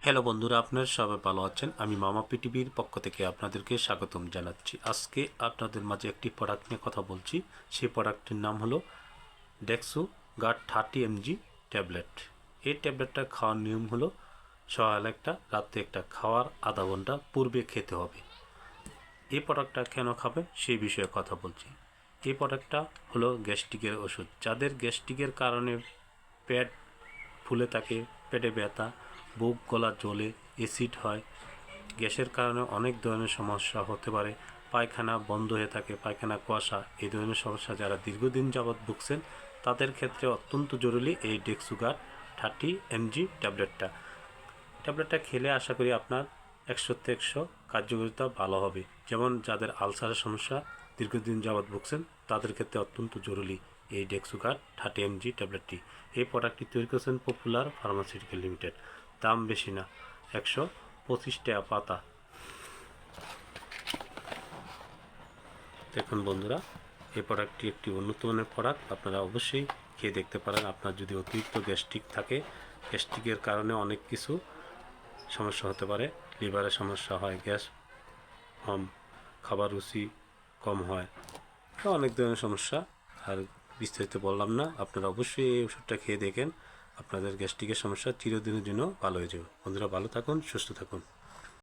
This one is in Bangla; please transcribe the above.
হ্যালো বন্ধুরা, আপনারা সবাই ভালো আছেন। আমি মামা পিটিভির পক্ষ থেকে আপনাদেরকে স্বাগতম জানাচ্ছি। আজকে আপনাদের মাঝে একটি প্রোডাক্ট নিয়ে কথা বলছি। সেই প্রোডাক্টটির নাম হলো ডেক্সু গার্ড 30 mg ট্যাবলেট। এই ট্যাবলেটটা খাওয়ার নিয়ম হলো সকালে একটা, রাত্রে একটা, খাওয়ার আধা ঘন্টা পূর্বে খেতে হবে। এই প্রোডাক্টটা কেন খাবে সেই বিষয়ে কথা বলছি। এই প্রোডাক্টটা হলো গ্যাস্ট্রিকের ওষুধ। যাদের গ্যাস্ট্রিকের কারণে পেট ফুলে থাকে, পেটে ব্যথা, বুক গলা জ্বলে, অ্যাসিড হয়, গ্যাসের কারণে অনেক ধরনের সমস্যা হতে পারে, পায়খানা বন্ধ হয়ে থাকে, পায়খানা কুয়াশা, এই ধরনের সমস্যা যারা দীর্ঘদিন যাবৎ ভুগছেন তাদের ক্ষেত্রে অত্যন্ত জরুরি এই ডেক্সুগার্ড 30 mg ট্যাবলেটটা খেলে আশা করি আপনার 100-100 কার্যকারিতা ভালো হবে। যেমন যাদের আলসারের সমস্যা দীর্ঘদিন যাবৎ ভুগছেন তাদের ক্ষেত্রে অত্যন্ত জরুরি এই ডেক্সুগার্ড 30 mg ট্যাবলেটটি। এই প্রোডাক্টটি তৈরি করেছেন পপুলার ফার্মাসিউটিক্যাল লিমিটেড। দাম বেশি না, 125 টাকা পাতা। দেখুন বন্ধুরা, এই প্রোডাক্টটি একটি উন্নত মানের প্রোডাক্ট। আপনারা অবশ্যই খেয়ে দেখতে পারেন। আপনার যদি অতিরিক্ত গ্যাস্ট্রিক থাকে, গ্যাস্ট্রিকের কারণে অনেক কিছু সমস্যা হতে পারে, লিভারের সমস্যা হয়, গ্যাস কম, খাবার রুচি কম হয়, অনেক ধরনের সমস্যা। আর বিস্তারিত বললাম না, আপনারা অবশ্যই এই ওষুধটা খেয়ে দেখেন। আপনাদের গ্যাস্ট্রিকের সমস্যা চিরদিনের জন্য ভালো হয়ে যাবে। বন্ধুরা ভালো থাকুন, সুস্থ থাকুন।